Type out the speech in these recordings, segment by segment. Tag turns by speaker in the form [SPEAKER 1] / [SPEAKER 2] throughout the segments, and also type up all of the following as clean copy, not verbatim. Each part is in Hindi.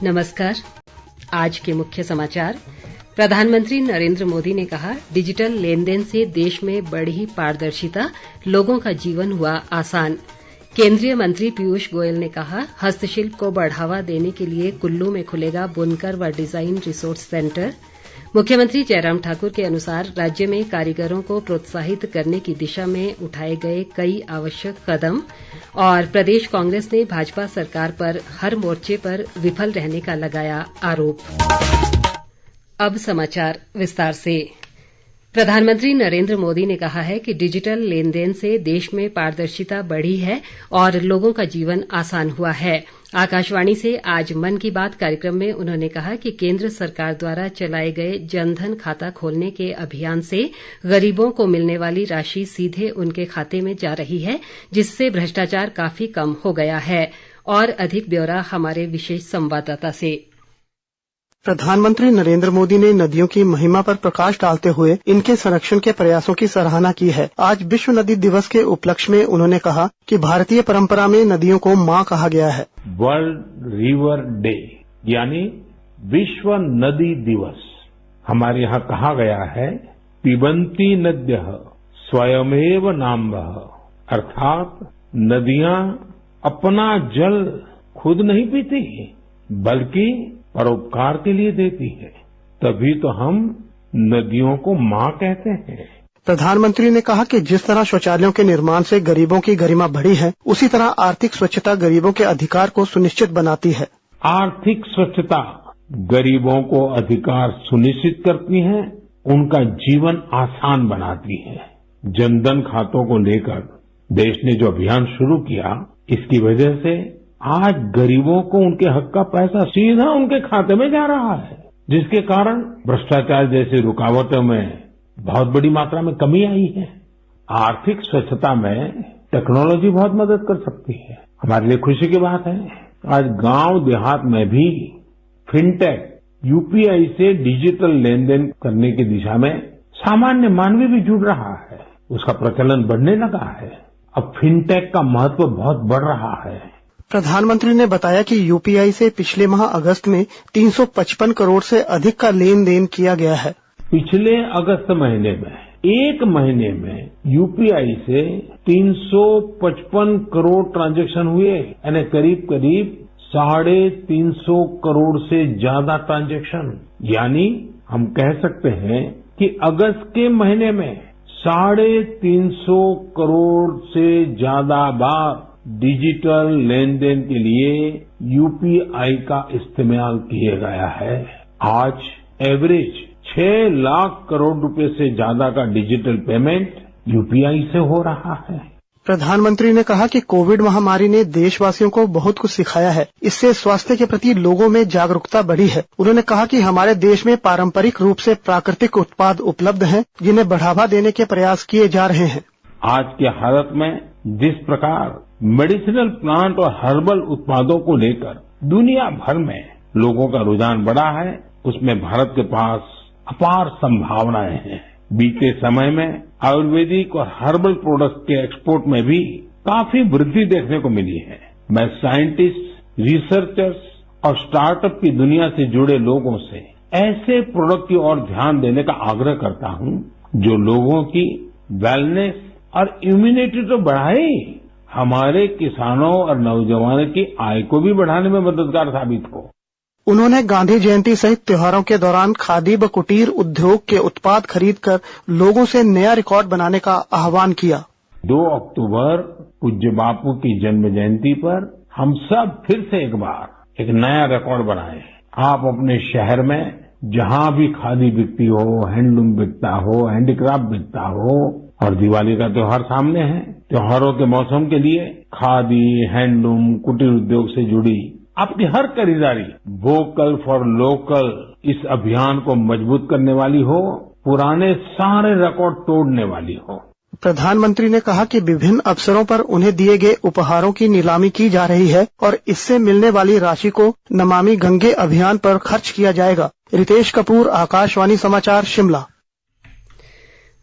[SPEAKER 1] नमस्कार। आज के मुख्य समाचार। प्रधानमंत्री नरेंद्र मोदी ने कहा, डिजिटल लेन देन से देश में बढ़ी पारदर्शिता, लोगों का जीवन हुआ आसान। केंद्रीय मंत्री पीयूष गोयल ने कहा, हस्तशिल्प को बढ़ावा देने के लिए कुल्लू में खुलेगा बुनकर व डिजाइन रिसोर्स सेंटर। मुख्यमंत्री जयराम ठाकुर के अनुसार राज्य में कारीगरों को प्रोत्साहित करने की दिशा में उठाए गए कई आवश्यक कदम। और प्रदेश कांग्रेस ने भाजपा सरकार पर हर मोर्चे पर विफल रहने का लगाया आरोप। अब समाचार विस्तार से। प्रधानमंत्री नरेंद्र मोदी ने कहा है कि डिजिटल लेन देन से देश में पारदर्शिता बढ़ी है और लोगों का जीवन आसान हुआ है। आकाशवाणी से आज मन की बात कार्यक्रम में उन्होंने कहा कि केंद्र सरकार द्वारा चलाए गए जनधन खाता खोलने के अभियान से गरीबों को मिलने वाली राशि सीधे उनके खाते में जा रही है, जिससे भ्रष्टाचार काफी कम हो गया है। और अधिक ब्यौरा हमारे विशेष संवाददाता से।
[SPEAKER 2] प्रधानमंत्री नरेंद्र मोदी ने नदियों की महिमा पर प्रकाश डालते हुए इनके संरक्षण के प्रयासों की सराहना की है। आज विश्व नदी दिवस के उपलक्ष्य में उन्होंने कहा कि भारतीय परंपरा में नदियों को माँ कहा गया है।
[SPEAKER 3] वर्ल्ड रिवर डे यानी विश्व नदी दिवस। हमारे यहाँ कहा गया है, पिबन्ति नद्यः स्वयमेव नाम्भः, अर्थात नदियाँ अपना जल खुद नहीं पीती बल्कि परोपकार के लिए देती है, तभी तो हम नदियों को माँ कहते हैं।
[SPEAKER 2] प्रधानमंत्री ने कहा कि जिस तरह शौचालयों के निर्माण से गरीबों की गरिमा बढ़ी है, उसी तरह आर्थिक स्वच्छता गरीबों के अधिकार को सुनिश्चित बनाती है।
[SPEAKER 3] आर्थिक स्वच्छता गरीबों को अधिकार सुनिश्चित करती है, उनका जीवन आसान बनाती है। जनधन खातों को लेकर देश ने जो अभियान शुरू किया, इसकी वजह से आज गरीबों को उनके हक का पैसा सीधा उनके खाते में जा रहा है, जिसके कारण भ्रष्टाचार जैसी रुकावटों में बहुत बड़ी मात्रा में कमी आई है। आर्थिक स्वच्छता में टेक्नोलॉजी बहुत मदद कर सकती है। हमारे लिए खुशी की बात है, आज गांव देहात में भी फिनटेक यूपीआई से डिजिटल लेन देन करने की दिशा में सामान्य मानवी भी जुड़ रहा है, उसका प्रचलन बढ़ने लगा है। अब फिनटेक का महत्व बहुत बढ़ रहा है।
[SPEAKER 2] प्रधानमंत्री ने बताया कि यूपीआई से पिछले माह अगस्त में 355 करोड़ से अधिक का लेन देन किया गया है।
[SPEAKER 3] पिछले अगस्त महीने में एक महीने में यूपीआई से 355 करोड़ ट्रांजैक्शन हुए, यानी करीब करीब 350 करोड़ से ज्यादा ट्रांजैक्शन। यानी हम कह सकते हैं कि अगस्त के महीने में 350 करोड़ से ज्यादा बार डिजिटल लेन देन के लिए यूपीआई का इस्तेमाल किया गया है। आज एवरेज 6 लाख करोड़ रुपए से ज्यादा का डिजिटल पेमेंट यूपीआई से हो रहा है।
[SPEAKER 2] प्रधानमंत्री ने कहा कि कोविड महामारी ने देशवासियों को बहुत कुछ सिखाया है, इससे स्वास्थ्य के प्रति लोगों में जागरूकता बढ़ी है। उन्होंने कहा कि हमारे देश में पारंपरिक रूप से प्राकृतिक उत्पाद उपलब्ध हैं, जिन्हें बढ़ावा देने के प्रयास किए जा रहे हैं।
[SPEAKER 3] आज की हालत में जिस प्रकार मेडिसिनल प्लांट और हर्बल उत्पादों को लेकर दुनिया भर में लोगों का रुझान बढ़ा है, उसमें भारत के पास अपार संभावनाएं हैं। बीते समय में आयुर्वेदिक और हर्बल प्रोडक्ट्स के एक्सपोर्ट में भी काफी वृद्धि देखने को मिली है। मैं साइंटिस्ट, रिसर्चर्स और स्टार्टअप की दुनिया से जुड़े लोगों से ऐसे प्रोडक्ट की ओर ध्यान देने का आग्रह करता हूं, जो लोगों की वेलनेस और इम्यूनिटी तो बढ़ाए, हमारे किसानों और नौजवानों की आय को भी बढ़ाने में मददगार साबित हो।
[SPEAKER 2] उन्होंने गांधी जयंती सहित त्योहारों के दौरान खादी व कुटीर उद्योग के उत्पाद खरीदकर लोगों से नया रिकॉर्ड बनाने का आह्वान किया।
[SPEAKER 3] 2 अक्टूबर पूज्य बापू की जन्म जयंती पर हम सब फिर से एक बार एक नया रिकॉर्ड बनाएं। आप अपने शहर में जहां भी खादी बिकती हो, हैंडलूम बिकता हो, हैंडीक्राफ्ट बिकता हो, और दिवाली का त्योहार सामने है, त्योहारों के मौसम के लिए खादी, हैंडलूम, कुटीर उद्योग से जुड़ी आपकी हर खरीदारी वोकल फॉर लोकल इस अभियान को मजबूत करने वाली हो, पुराने सारे रिकॉर्ड तोड़ने वाली हो।
[SPEAKER 2] प्रधानमंत्री ने कहा कि विभिन्न अवसरों पर उन्हें दिए गए उपहारों की नीलामी की जा रही है और इससे मिलने वाली राशि को नमामि गंगे अभियान पर खर्च किया जाएगा। रितेश कपूर, आकाशवाणी समाचार, शिमला।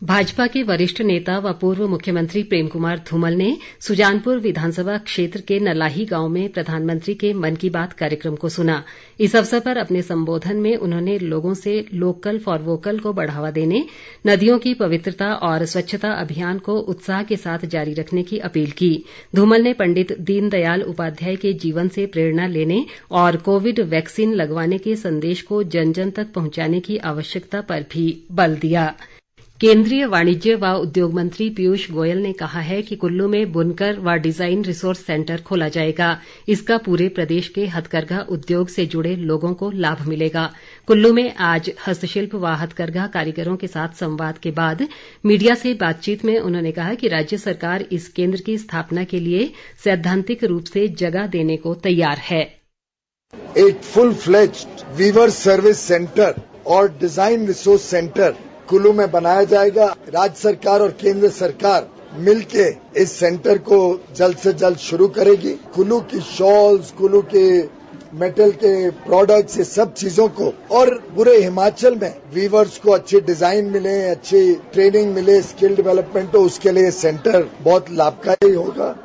[SPEAKER 1] भाजपा के वरिष्ठ नेता व पूर्व मुख्यमंत्री प्रेम कुमार धूमल ने सुजानपुर विधानसभा क्षेत्र के नलाही गांव में प्रधानमंत्री के मन की बात कार्यक्रम को सुना। इस अवसर पर अपने संबोधन में उन्होंने लोगों से लोकल फॉर वोकल को बढ़ावा देने, नदियों की पवित्रता और स्वच्छता अभियान को उत्साह के साथ जारी रखने की अपील की। धूमल ने पंडित दीनदयाल उपाध्याय के जीवन से प्रेरणा लेने और कोविड वैक्सीन लगवाने के संदेश को जन जन तक पहुंचाने की आवश्यकता पर भी बल दिया। केंद्रीय वाणिज्य व उद्योग मंत्री पीयूष गोयल ने कहा है कि कुल्लू में बुनकर व डिजाइन रिसोर्स सेंटर खोला जाएगा। इसका पूरे प्रदेश के हथकरघा उद्योग से जुड़े लोगों को लाभ मिलेगा। कुल्लू में आज हस्तशिल्प व हथकरघा कारीगरों के साथ संवाद के बाद मीडिया से बातचीत में उन्होंने कहा कि राज्य सरकार इस केंद्र की स्थापना के लिए सैद्धांतिक रूप से जगह देने को तैयार है।
[SPEAKER 4] एक full fledged weaver service centre और डिजाइन रिसोर्स सेंटर कुल्लू में बनाया जाएगा। राज्य सरकार और केंद्र सरकार मिलके इस सेंटर को जल्द से जल्द शुरू करेगी। कुल्लू की शॉल्स, कुल्लू के मेटल के प्रोडक्ट्स, ये सब चीजों को और पूरे हिमाचल में वीवर्स को अच्छे डिजाइन मिले, अच्छी ट्रेनिंग मिले, स्किल डेवलपमेंट हो, उसके लिए सेंटर बहुत लाभकारी होगा।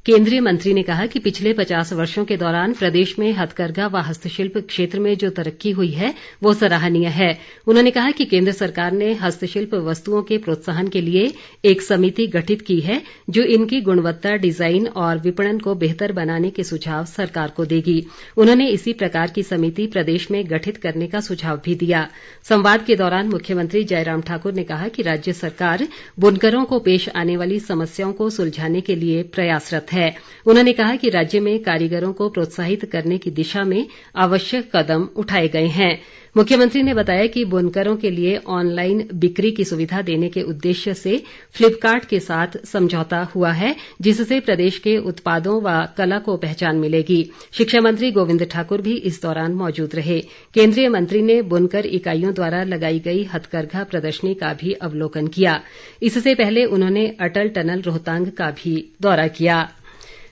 [SPEAKER 1] केंद्रीय मंत्री ने कहा कि पिछले 50 वर्षों के दौरान प्रदेश में हथकरघा व हस्तशिल्प क्षेत्र में जो तरक्की हुई है वो सराहनीय है। उन्होंने कहा कि केंद्र सरकार ने हस्तशिल्प वस्तुओं के प्रोत्साहन के लिए एक समिति गठित की है जो इनकी गुणवत्ता, डिजाइन और विपणन को बेहतर बनाने के सुझाव सरकार को देगी। उन्होंने इसी प्रकार की समिति प्रदेश में गठित करने का सुझाव भी दिया। संवाद के दौरान मुख्यमंत्री जयराम ठाकुर ने कहा कि राज्य सरकार बुनकरों को पेश आने वाली समस्याओं को सुलझाने के लिए प्रयासरत है। उन्होंने कहा कि राज्य में कारीगरों को प्रोत्साहित करने की दिशा में आवश्यक कदम उठाए गए हैं। मुख्यमंत्री ने बताया कि बुनकरों के लिए ऑनलाइन बिक्री की सुविधा देने के उद्देश्य से फ्लिपकार्ट के साथ समझौता हुआ है, जिससे प्रदेश के उत्पादों व कला को पहचान मिलेगी। शिक्षा मंत्री गोविंद ठाकुर भी इस दौरान मौजूद रहे। केंद्रीय मंत्री ने बुनकर इकाइयों द्वारा लगाई गई हथकरघा प्रदर्शनी का भी अवलोकन किया। इससे पहले उन्होंने अटल टनल रोहतांग का भी दौरा किया।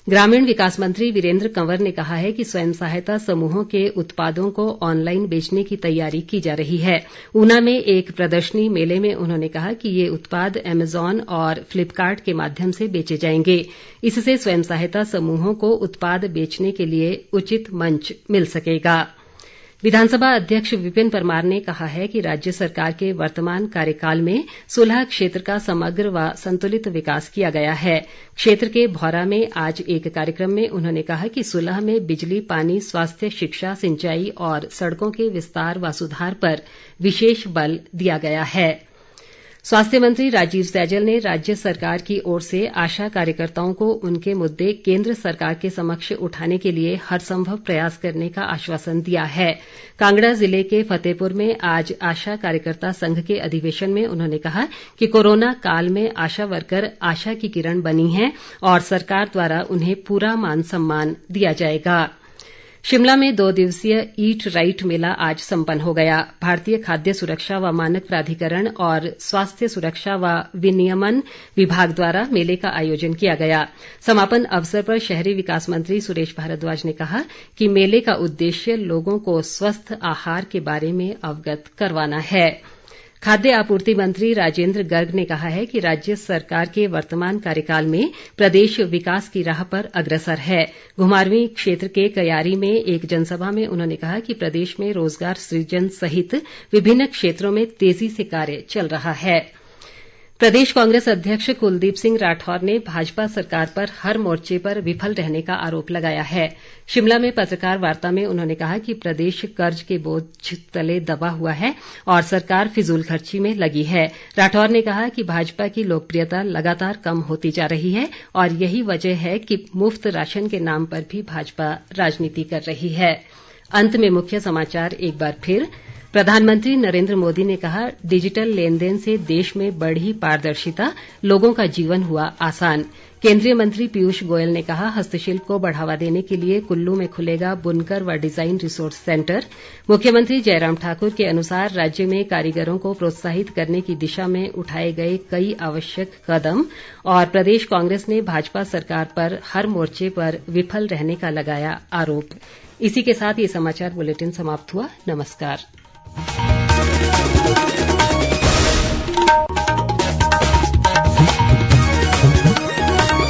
[SPEAKER 1] ग्रामीण विकास मंत्री वीरेंद्र कंवर ने कहा है कि स्वयं सहायता समूहों के उत्पादों को ऑनलाइन बेचने की तैयारी की जा रही है। ऊना में एक प्रदर्शनी मेले में उन्होंने कहा कि ये उत्पाद अमेजॉन और फ्लिपकार्ट के माध्यम से बेचे जाएंगे। इससे स्वयं सहायता समूहों को उत्पाद बेचने के लिए उचित मंच मिल सकेगा। विधानसभा अध्यक्ष विपिन परमार ने कहा है कि राज्य सरकार के वर्तमान कार्यकाल में सुलह क्षेत्र का समग्र व संतुलित विकास किया गया है। क्षेत्र के भौरा में आज एक कार्यक्रम में उन्होंने कहा कि सुलह में बिजली, पानी, स्वास्थ्य, शिक्षा, सिंचाई और सड़कों के विस्तार व सुधार पर विशेष बल दिया गया है। स्वास्थ्य मंत्री राजीव सैजल ने राज्य सरकार की ओर से आशा कार्यकर्ताओं को उनके मुद्दे केंद्र सरकार के समक्ष उठाने के लिए हर संभव प्रयास करने का आश्वासन दिया है। कांगड़ा जिले के फतेहपुर में आज आशा कार्यकर्ता संघ के अधिवेशन में उन्होंने कहा कि कोरोना काल में आशा वर्कर आशा की किरण बनी हैं और सरकार द्वारा उन्हें पूरा मान सम्मान दिया जाएगा। शिमला में 2 दिवसीय ईट राइट मेला आज संपन्न हो गया। भारतीय खाद्य सुरक्षा व मानक प्राधिकरण और स्वास्थ्य सुरक्षा व विनियमन विभाग द्वारा मेले का आयोजन किया गया। समापन अवसर पर शहरी विकास मंत्री सुरेश भारद्वाज ने कहा कि मेले का उद्देश्य लोगों को स्वस्थ आहार के बारे में अवगत करवाना है। खाद्य आपूर्ति मंत्री राजेंद्र गर्ग ने कहा है कि राज्य सरकार के वर्तमान कार्यकाल में प्रदेश विकास की राह पर अग्रसर है। घुमारवीं क्षेत्र के कयारी में एक जनसभा में उन्होंने कहा कि प्रदेश में रोजगार सृजन सहित विभिन्न क्षेत्रों में तेजी से कार्य चल रहा है। प्रदेश कांग्रेस अध्यक्ष कुलदीप सिंह राठौर ने भाजपा सरकार पर हर मोर्चे पर विफल रहने का आरोप लगाया है। शिमला में पत्रकार वार्ता में उन्होंने कहा कि प्रदेश कर्ज के बोझ तले दबा हुआ है और सरकार फिजूल खर्ची में लगी है। राठौर ने कहा कि भाजपा की लोकप्रियता लगातार कम होती जा रही है और यही वजह है कि मुफ्त राशन के नाम पर भी भाजपा राजनीति कर रही है। अंत में मुख्य समाचार एक बार फिर। प्रधानमंत्री नरेंद्र मोदी ने कहा, डिजिटल लेन देन से देश में बढ़ी पारदर्शिता, लोगों का जीवन हुआ आसान। केंद्रीय मंत्री पीयूष गोयल ने कहा, हस्तशिल्प को बढ़ावा देने के लिए कुल्लू में खुलेगा बुनकर व डिजाइन रिसोर्स सेंटर। मुख्यमंत्री जयराम ठाकुर के अनुसार राज्य में कारीगरों को प्रोत्साहित करने की दिशा में उठाए गए कई आवश्यक कदम। और प्रदेश कांग्रेस ने भाजपा सरकार पर हर मोर्चे पर विफल रहने का लगाया आरोप। इसी के साथ ये समाचार बुलेटिन समाप्त हुआ। नमस्कार।